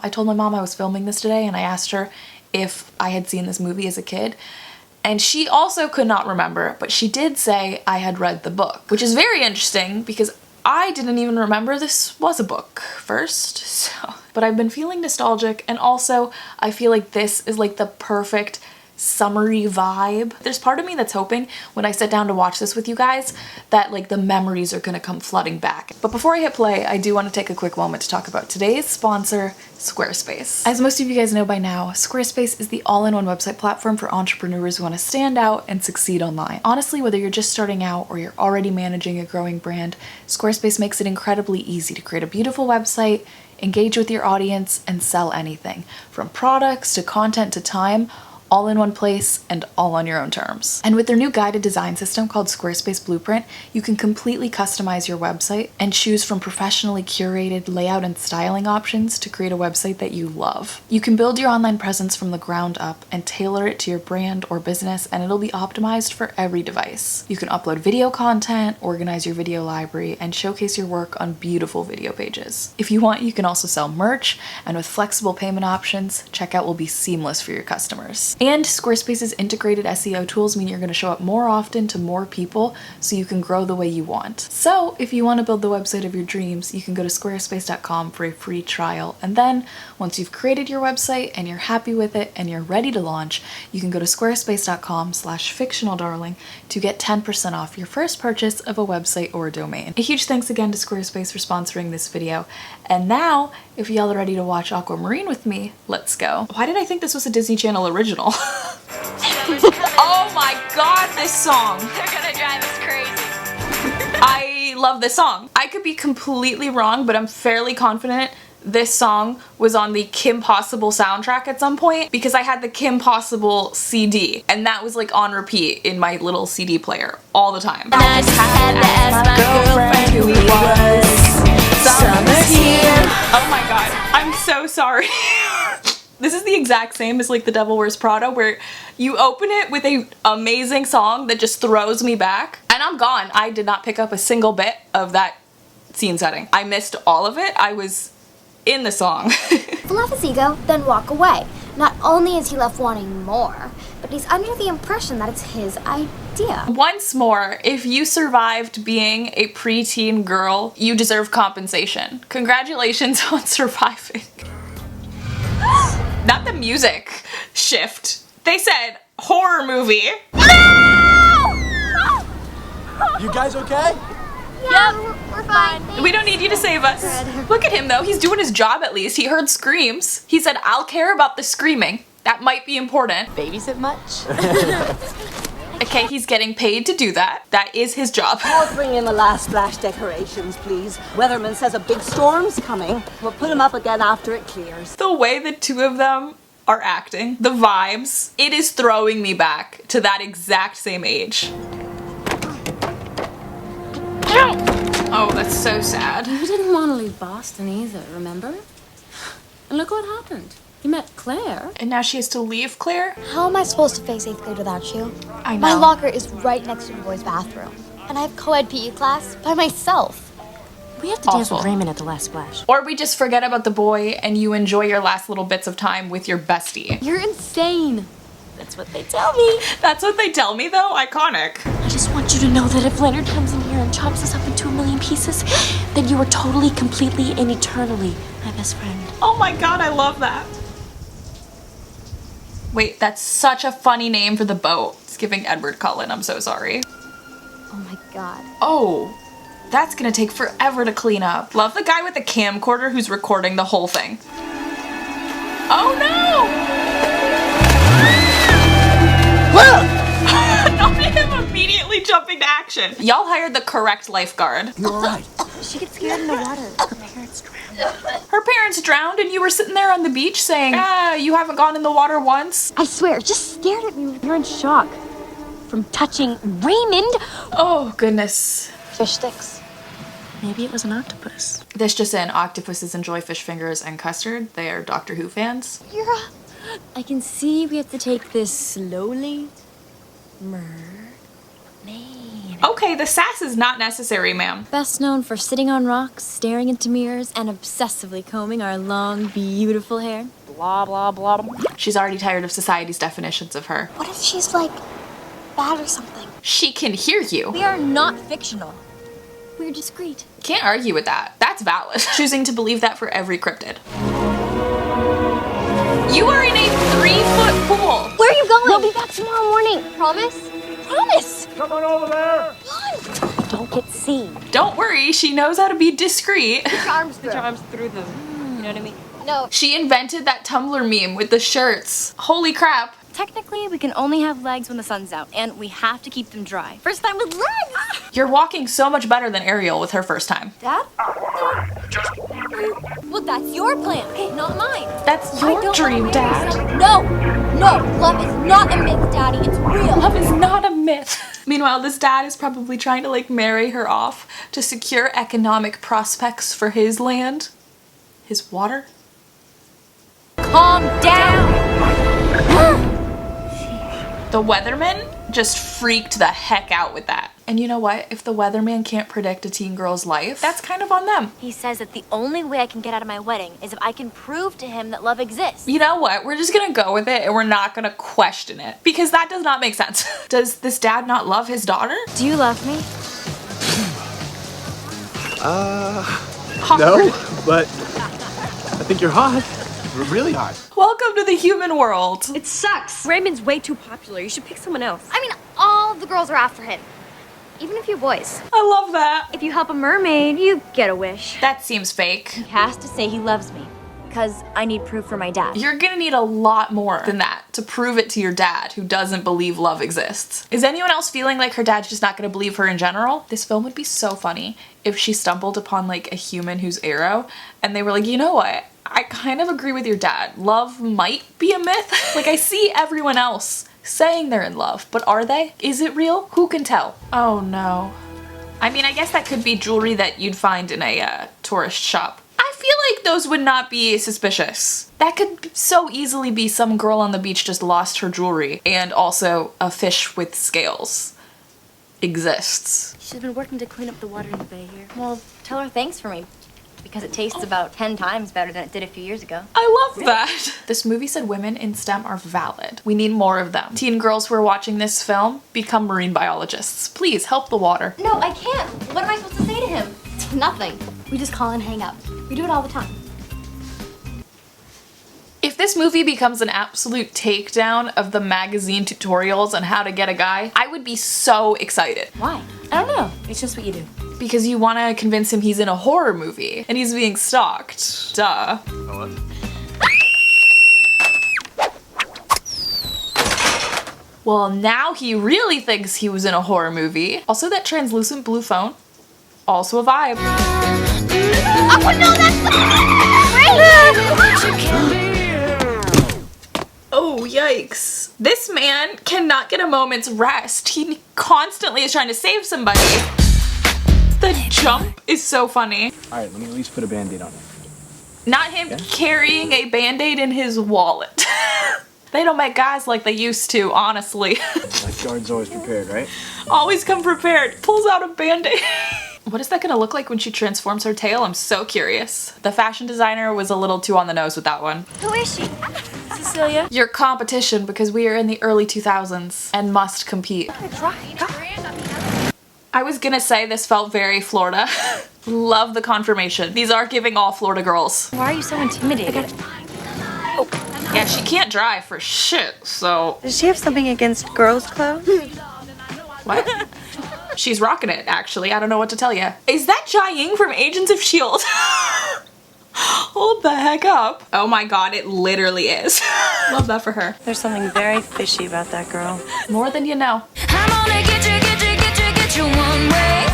I told my mom I was filming this today and I asked her if I had seen this movie as a kid. And she also could not remember, but she did say I had read the book, which is very interesting because I didn't even remember this was a book first, so. But I've been feeling nostalgic, and also I feel like this is like the perfect summery vibe. There's part of me that's hoping when I sit down to watch this with you guys that like the memories are gonna come flooding back. But before I hit play, I do want to take a quick moment to talk about today's sponsor, Squarespace. As most of you guys know by now, Squarespace is the all-in-one website platform for entrepreneurs who want to stand out and succeed online. Honestly, whether you're just starting out or you're already managing a growing brand, Squarespace makes it incredibly easy to create a beautiful website, engage with your audience, and sell anything, from products to content to time, all in one place and all on your own terms. And with their new guided design system called Squarespace Blueprint, you can completely customize your website and choose from professionally curated layout and styling options to create a website that you love. You can build your online presence from the ground up and tailor it to your brand or business, and it'll be optimized for every device. You can upload video content, organize your video library, and showcase your work on beautiful video pages. If you want, you can also sell merch, and with flexible payment options, checkout will be seamless for your customers. And Squarespace's integrated SEO tools mean you're going to show up more often to more people so you can grow the way you want. So if you want to build the website of your dreams, you can go to squarespace.com for a free trial. And then once you've created your website and you're happy with it and you're ready to launch, you can go to squarespace.com/fictionaldarling to get 10% off your first purchase of a website or a domain. A huge thanks again to Squarespace for sponsoring this video. And now, if y'all are ready to watch Aquamarine with me, let's go. Why did I think this was a Disney Channel original? Oh my god, this song! They're gonna drive us crazy. I love this song. I could be completely wrong, but I'm fairly confident this song was on the Kim Possible soundtrack at some point because I had the Kim Possible CD and that was like on repeat in my little CD player all the time. I just had to ask my girlfriend who he was. Summer's here. Oh my god, I'm so sorry. This is the exact same as like The Devil Wears Prada, where you open it with an amazing song that just throws me back and I'm gone. I did not pick up a single bit of that scene setting. I missed all of it. I was in the song. Fluff his ego, then walk away. Not only is he left wanting more, but he's under the impression that it's his idea. Once more, if you survived being a preteen girl, you deserve compensation. Congratulations on surviving. Not the music shift. They said horror movie. No! You guys okay? Yeah, we're fine. We don't need you to save us. Look at him though, he's doing his job at least. He heard screams. He said, I'll care about the screaming. That might be important. Babysit much? Okay, he's getting paid to do that. That is his job. I'll bring in the last splash decorations, please. Weatherman says a big storm's coming. We'll put them up again after it clears. The way the two of them are acting, the vibes, it is throwing me back to that exact same age. Oh, that's so sad. You didn't want to leave Boston either, remember? And look what happened. You met Claire. And now she has to leave Claire? How am I supposed to face 8th grade without you? I know. My locker is right next to the boys' bathroom. And I have co-ed PE class by myself. We have to dance Awful. with Raymond at the last splash. Or we just forget about the boy and you enjoy your last little bits of time with your bestie. You're insane. That's what they tell me. That's what they tell me though? Iconic. I just want you to know that if Leonard comes in here and chops us up into a million pieces, then you are totally, completely, and eternally my best friend. Oh my god, I love that. Wait, that's such a funny name for the boat. It's giving Edward Cullen, I'm so sorry. Oh my god. Oh, that's gonna take forever to clean up. Love the guy with the camcorder who's recording the whole thing. Oh no! Not him immediately jumping to action. Y'all hired the correct lifeguard. You're alright. She gets scared in the water. Her parents drowned. Her parents drowned and you were sitting there on the beach saying, you haven't gone in the water once? I swear, just stared at me. You're in shock from touching Raymond. Oh, goodness. Fish sticks. Maybe it was an octopus. This just in, octopuses enjoy fish fingers and custard. They are Doctor Who fans. I can see we have to take this slowly. Mermaid. Okay, the sass is not necessary, ma'am. Best known for sitting on rocks, staring into mirrors, and obsessively combing our long, beautiful hair. Blah, blah, blah. She's already tired of society's definitions of her. What if she's like bad or something? She can hear you. We are not fictional. We're discreet. Can't argue with that. That's valid. Choosing to believe that for every cryptid. You are in a 3-foot pool. Where are you going? We'll be back tomorrow morning. Promise? Promise! Come on over there. Don't get seen. Don't worry, she knows how to be discreet. Put your arms through them. You know what I mean? No. She invented that Tumblr meme with the shirts. Holy crap. Technically, we can only have legs when the sun's out, and we have to keep them dry. First time with legs! You're walking so much better than Ariel with her first time. Dad? Well, that's your plan, not mine. That's your dream, Dad. No! No! Love is not a myth, Daddy. It's real. Love is not a myth. Meanwhile, this dad is probably trying to marry her off to secure economic prospects for his land. His water. Calm down! The weatherman just freaked the heck out with that. And you know what? If the weatherman can't predict a teen girl's life, that's kind of on them. He says that the only way I can get out of my wedding is if I can prove to him that love exists. You know what? We're just gonna go with it and we're not gonna question it because that does not make sense. Does this dad not love his daughter? Do you love me? No, but I think you're hot. You're really hot. Welcome to the human world. It sucks. Raymond's way too popular. You should pick someone else. I mean, all the girls are after him. Even a few boys. I love that. If you help a mermaid, you get a wish. That seems fake. He has to say he loves me, because I need proof for my dad. You're gonna need a lot more than that to prove it to your dad who doesn't believe love exists. Is anyone else feeling like her dad's just not gonna believe her in general? This film would be so funny if she stumbled upon a human who's Arrow and they were like, you know what? I kind of agree with your dad. Love might be a myth. I see everyone else saying they're in love, but are they? Is it real? Who can tell? Oh no. I mean, I guess that could be jewelry that you'd find in a tourist shop. I feel like those would not be suspicious. That could so easily be some girl on the beach just lost her jewelry, and also a fish with scales exists. She's been working to clean up the water in the bay here. Well, tell her thanks for me, because it tastes about 10 times better than it did a few years ago. I love that. This movie said women in STEM are valid. We need more of them. Teen girls who are watching this film, become marine biologists. Please help the water. No, I can't. What am I supposed to say to him? Nothing. We just call and hang up. We do it all the time. If this movie becomes an absolute takedown of the magazine tutorials on how to get a guy, I would be so excited. Why? I don't know. It's just what you do. Because you want to convince him he's in a horror movie and he's being stalked. Duh. Well, now he really thinks he was in a horror movie. Also, that translucent blue phone. Also a vibe. Oh no, Oh, yikes. This man cannot get a moment's rest. He constantly is trying to save somebody. The jump is so funny. Alright, let me at least put a band-aid on it. Not him carrying a band-aid in his wallet. They don't make guys like they used to, honestly. Lifeguard's always prepared, right? Always come prepared. Pulls out a band-aid. What is that gonna look like when she transforms her tail? I'm so curious. The fashion designer was a little too on the nose with that one. Who is she? Cecilia? Your competition, because we are in the early 2000s and must compete. I was gonna say this felt very Florida. Love the confirmation. These are giving all Florida girls. Why are you so intimidated? Yeah, she can't drive for shit, so... Does she have something against girls' clothes? What? She's rocking it, actually. I don't know what to tell you. Is that Jia-Ying from Agents of S.H.I.E.L.D.? Hold the heck up. Oh my god, it literally is. Love that for her. There's something very fishy about that girl. More than you know.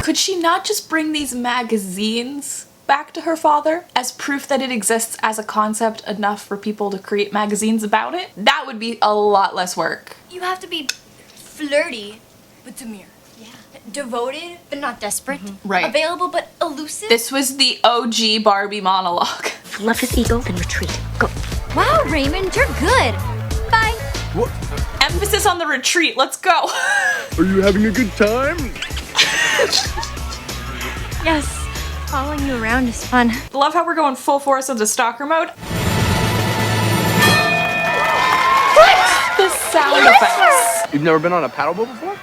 Could she not just bring these magazines back to her father as proof that it exists as a concept enough for people to create magazines about it? That would be a lot less work. You have to be flirty, but demure. Yeah. Devoted, but not desperate. Right. Available, but elusive. This was the OG Barbie monologue. Love his ego, then retreat. Go. Wow, Raymond, you're good. Bye. What? Emphasis on the retreat. Let's go. Are you having a good time? Yes, following you around is fun. Love how we're going full force into stalker mode. What? The sound effects. You've never been on a paddleboat before?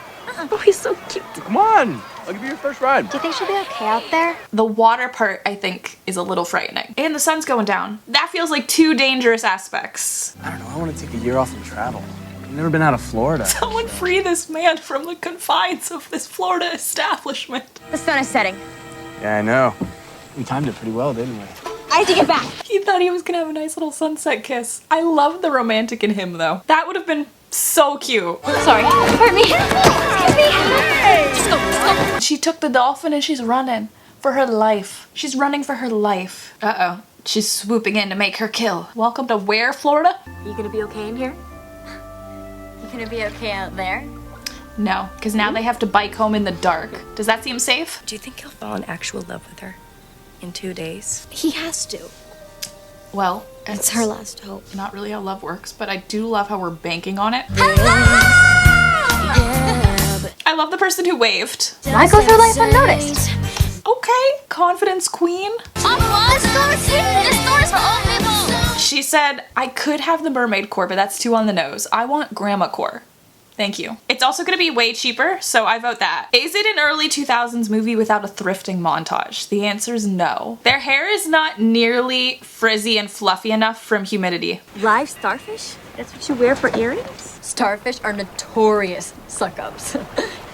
Oh, he's so cute. Come on, I'll give you your first ride. Do you think she'll be okay out there? The water part, I think, is a little frightening. And the sun's going down. That feels like two dangerous aspects. I don't know, I want to take a year off and travel. I've never been out of Florida. Someone free this man from the confines of this Florida establishment. The sun is setting. Yeah, I know. We timed it pretty well, didn't we? I have to get back. He thought he was gonna have a nice little sunset kiss. I love the romantic in him, though. That would have been so cute. Sorry. Hurt me. Excuse me. Just go. Let's go. She took the dolphin and she's running for her life. She's running for her life. Uh-oh. She's swooping in to make her kill. Welcome to where, Florida? You gonna be okay in here? You gonna be okay out there? No, because now they have to bike home in the dark. Does that seem safe? Do you think he'll fall in actual love with her in 2 days? He has to. Well, It's her last hope. not really how love works, but I do love how we're banking on it. I love the person who waved. Why go through life unnoticed? Okay, confidence queen. This door is for old people. She said, I could have the mermaid core, but that's too on the nose. I want grandma core. Thank you. It's also gonna be way cheaper, so I vote that. Is it an early 2000s movie without a thrifting montage? The answer is no. Their hair is not nearly frizzy and fluffy enough from humidity. Live starfish? That's what you wear for earrings? Starfish are notorious suck-ups.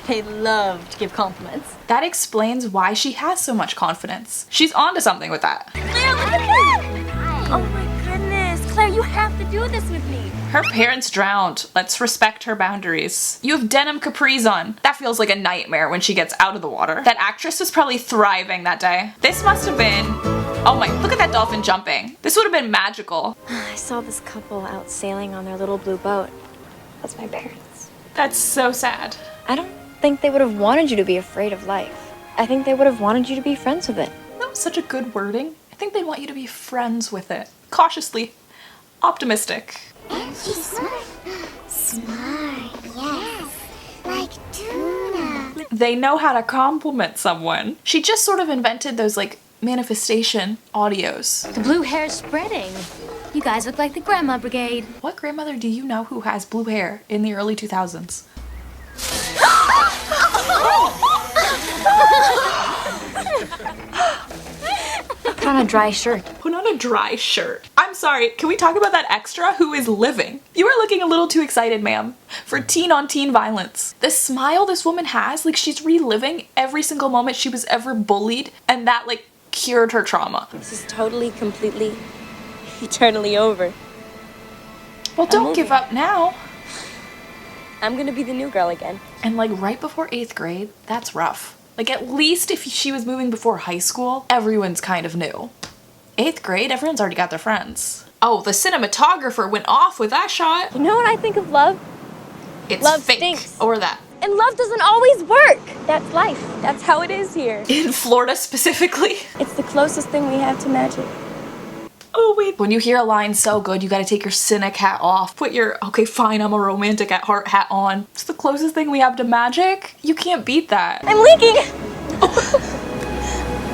They love to give compliments. That explains why she has so much confidence. She's onto something with that. Claire, look at that! Oh my goodness. Claire, you have to do this with me. Her parents drowned. Let's respect her boundaries. You have denim capris on. That feels like a nightmare when she gets out of the water. That actress was probably thriving that day. This must have been... Oh my, look at that dolphin jumping. This would have been magical. I saw this couple out sailing on their little blue boat. That's my parents. That's so sad. I don't think they would have wanted you to be afraid of life. I think they would have wanted you to be friends with it. That was such a good wording. I think they want you to be friends with it. Cautiously optimistic. And she's smart. Smart, yes. Like tuna. They know how to compliment someone. She just sort of invented those like manifestation audios. The blue hair's spreading. You guys look like the grandma brigade. What grandmother do you know who has blue hair in the early 2000s? Put on a dry shirt. Put on a dry shirt. I'm sorry, can we talk about that extra who is living? You are looking a little too excited, ma'am, for teen-on-teen violence. The smile this woman has, like she's reliving every single moment she was ever bullied, and that like cured her trauma. This is totally, completely, eternally over. Well, don't give up now. I'm gonna be the new girl again. And like right before 8th grade, that's rough. Like at least if she was moving before high school, everyone's kind of new. 8th grade, everyone's already got their friends. Oh, the cinematographer went off with that shot. You know what I think of love? It's Love fake. stinks. Or that. And love doesn't always work. That's life. That's how it is here. In Florida specifically. It's the closest thing we have to magic. Oh wait. When you hear a line so good, you gotta take your cynic hat off. Put your, okay fine, I'm a romantic at heart hat on. It's the closest thing we have to magic. You can't beat that. I'm leaking!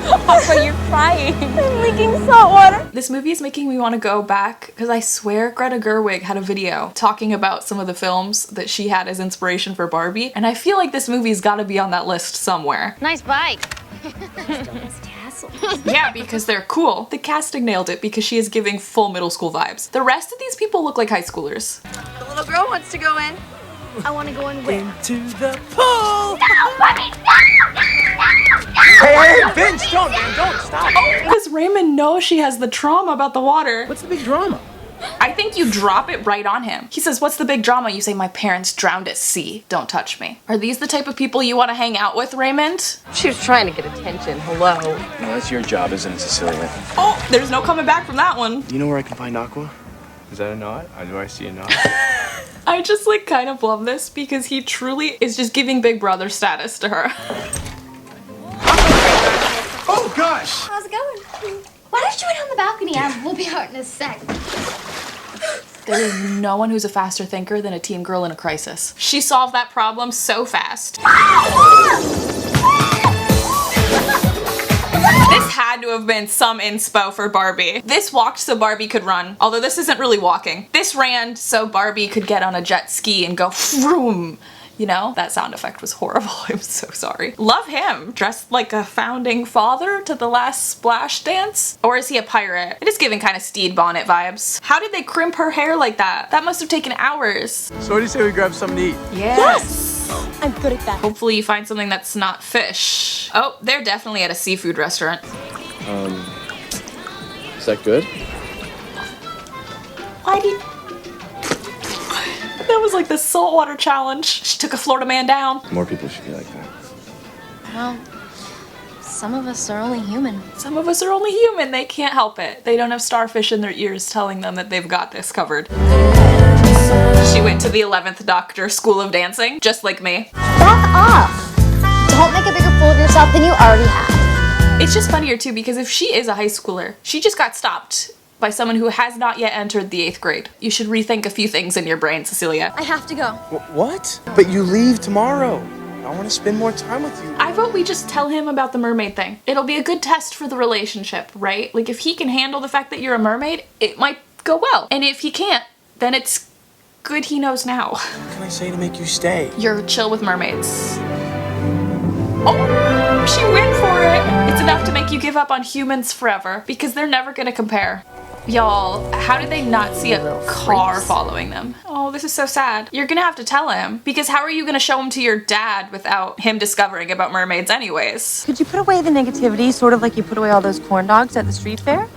Papa, you're crying. I'm leaking salt water. This movie is making me want to go back because I swear Greta Gerwig had a video talking about some of the films that she had as inspiration for Barbie, and I feel like this movie's got to be on that list somewhere. Nice bike. Yeah, because they're cool. The casting nailed it because she is giving full middle school vibes. The rest of these people look like high schoolers. The little girl wants to go in. I want to go in where? Into the pool! No, Bobby, Hey, Vince, don't, man, don't, stop. Because Raymond knows she has the trauma about the water. What's the big drama? I think you drop it right on him. He says, what's the big drama? You say, my parents drowned at sea. Don't touch me. Are these the type of people you want to hang out with, Raymond? She was trying to get attention. Hello. No, that's your job, isn't it, Cecilia? Oh, there's no coming back from that one. Do you know where I can find Aqua? Is that a nod? Do I see a nod? I just like kind of love this because he truly is just giving big brother status to her. Oh, gosh! How's it going? Why don't you wait on the balcony? We'll be out in a sec. There is no one who's a faster thinker than a teen girl in a crisis. She solved that problem so fast. This had to have been some inspo for Barbie. This walked so Barbie could run, although this isn't really walking. This ran so Barbie could get on a jet ski and go vroom. You know, that sound effect was horrible. I'm so sorry. Love him. Dressed like a founding father to the last splash dance? Or is he a pirate? It is giving kind of Steed Bonnet vibes. How did they crimp her hair like that? That must have taken hours. So what do you say we grab something to eat? Yes! I'm good at that. Hopefully you find something that's not fish. Oh, they're definitely at a seafood restaurant. Is that good? Why did... That was like the saltwater challenge. She took a Florida man down. More people should be like that. Well, some of us are only human. Some of us are only human. They can't help it. They don't have starfish in their ears telling them that they've got this covered. She went to the 11th Doctor School of Dancing, just like me. Back off. Don't make a bigger fool of yourself than you already have. It's just funnier too because if she is a high schooler, she just got stopped by someone who has not yet entered the 8th grade. You should rethink a few things in your brain, Cecilia. I have to go. What? But you leave tomorrow. I want to spend more time with you. I vote we just tell him about the mermaid thing. It'll be a good test for the relationship, right? Like if he can handle the fact that you're a mermaid, it might go well. And if he can't, then it's good he knows now. What can I say to make you stay? You're chill with mermaids. Oh, she went for it. It's enough to make you give up on humans forever because they're never gonna compare. Y'all, how did they not see a car following them? Oh, this is so sad. You're gonna have to tell him because how are you gonna show him to your dad without him discovering about mermaids anyways? Could you put away the negativity, sort of like you put away all those corn dogs at the street fair?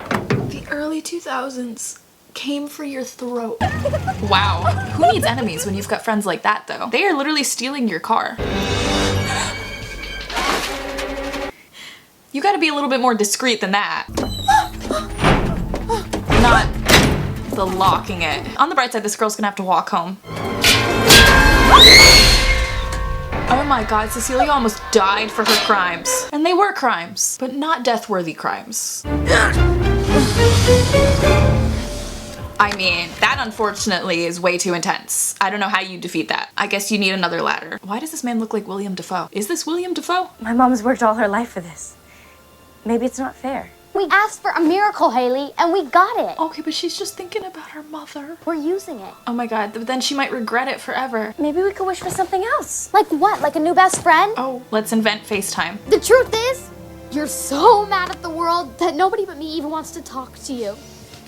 The early 2000s came for your throat. Wow. Who needs enemies when you've got friends like that though? They are literally stealing your car. You gotta be a little bit more discreet than that. Not the locking it. On the bright side, this girl's gonna have to walk home. Oh my god, Cecilia almost died for her crimes. And they were crimes, but not death-worthy crimes. I mean, that unfortunately is way too intense. I don't know how you defeat that. I guess you need another ladder. Why does this man look like William Dafoe? Is this William Dafoe? My mom's worked all her life for this. Maybe it's not fair. We asked for a miracle, Haley, and we got it. Okay, but she's just thinking about her mother. We're using it. Oh my god, but then she might regret it forever. Maybe we could wish for something else. Like what? Like a new best friend? Oh, let's invent FaceTime. The truth is, you're so mad at the world that nobody but me even wants to talk to you.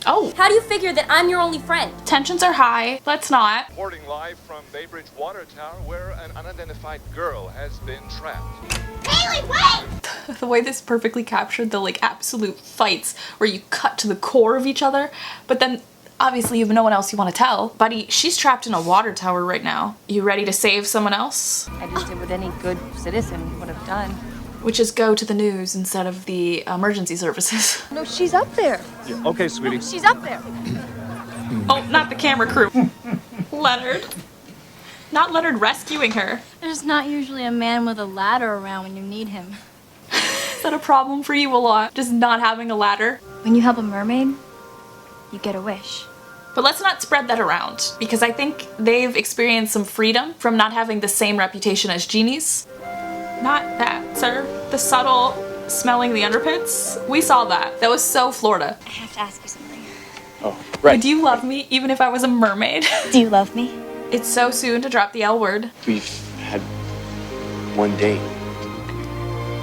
Oh, How do you figure that I'm your only friend? tensions are high. Let's not. Reporting live from Baybridge Water Tower where an unidentified girl has been trapped. Haley, wait! The way this perfectly captured the like absolute fights where you cut to the core of each other, but then obviously you have no one else you want to tell. Buddy, she's trapped in a water tower right now. You ready to save someone else? I just did what any good citizen would have done. Which is go to the news instead of the emergency services. No, she's up there. Yeah, okay, sweetie. She's up there. Oh, not the camera crew. Leonard. Not Leonard rescuing her. There's not usually a man with a ladder around when you need him. Is that a problem for you a lot? Just not having a ladder? When you help a mermaid, you get a wish. But let's not spread that around, because I think they've experienced some freedom from not having the same reputation as genies. Not that, sir. The subtle smelling the underpits. We saw that. That was so Florida. I have to ask you something. Oh, right. Do you love me even if I was a mermaid? Do you love me? It's so soon to drop the L word. We've had one date.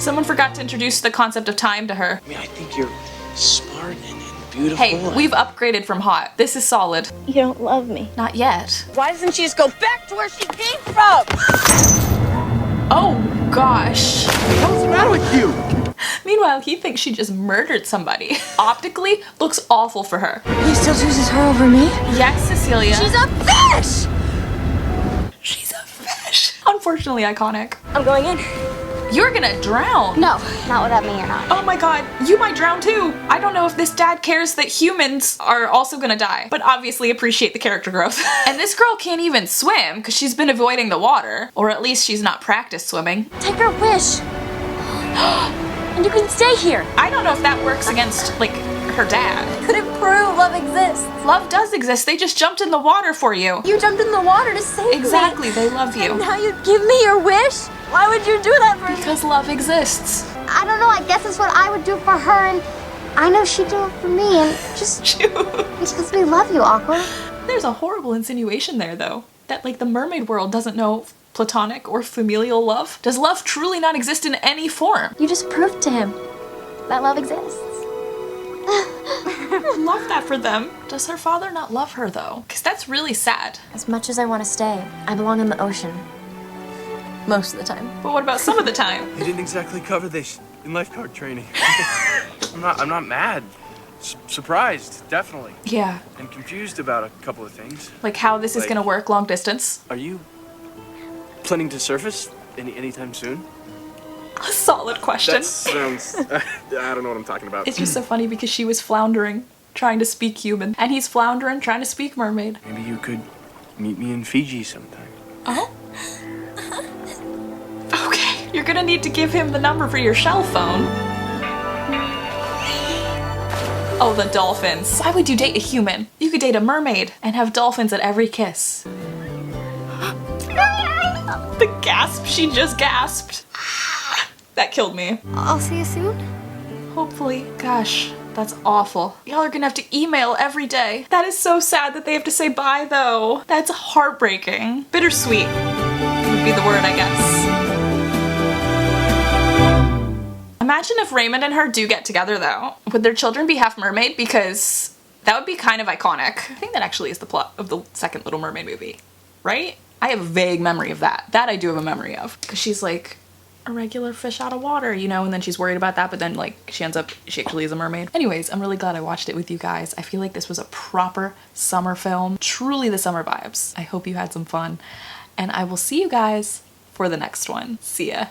Someone forgot to introduce the concept of time to her. I mean, I think you're smart and beautiful. Hey, we've upgraded from hot. This is solid. You don't love me. Not yet. Why doesn't she just go back to where she came from? Oh gosh. What's the matter with you? Meanwhile, he thinks she just murdered somebody. Optically, looks awful for her. He still chooses her over me? Yes, Cecilia. She's a fish! She's a fish. Unfortunately iconic. I'm going in. You're gonna drown. No, not without me or not. Oh my god, you might drown too. I don't know if this dad cares that humans are also gonna die, but obviously appreciate the character growth. And this girl can't even swim because she's been avoiding the water, or at least she's not practiced swimming. Take her wish. And you can stay here. I don't know if that works against, like, her dad. Could it prove love exists? Love does exist, they just jumped in the water for you. You jumped in the water to save me. Exactly, they love you. And now you'd give me your wish? Why would you do that for me? Because love exists. I don't know, I guess it's what I would do for her, and I know she'd do it for me, and just because we love you, Aqua. There's a horrible insinuation there, though. That, like, the mermaid world doesn't know platonic or familial love. Does love truly not exist in any form? You just proved to him that love exists. I love that for them. Does her father not love her, though? Because that's really sad. As much as I want to stay, I belong in the ocean. Most of the time. But what about some of the time? You didn't exactly cover this in lifeguard training. I'm not mad. Surprised, definitely. Yeah. And confused about a couple of things. Like how this is Like- gonna work long distance. Are you planning to surface anytime soon? A solid question. That sounds... I don't know what I'm talking about. It's just so funny because she was floundering, trying to speak human. And he's floundering, trying to speak mermaid. Maybe you could meet me in Fiji sometime. Oh? Okay, you're gonna need to give him the number for your shell phone. Oh, the dolphins. Why would you date a human? You could date a mermaid and have dolphins at every kiss. The gasp she just gasped. That killed me. I'll see you soon. Hopefully. Gosh, that's awful. Y'all are gonna have to email every day. That is so sad that they have to say bye, though. That's heartbreaking. Bittersweet would be the word, I guess. Imagine if Raymond and her do get together, though. Would their children be half mermaid? Because that would be kind of iconic. I think that actually is the plot of the second Little Mermaid movie, right? I have a vague memory of that. That I do have a memory of. Because she's like a regular fish out of water, you know, and then she's worried about that, but then like she actually is a mermaid. Anyways, I'm really glad I watched it with you guys. I feel like this was a proper summer film. Truly the summer vibes. I hope you had some fun. And I will see you guys for the next one. See ya.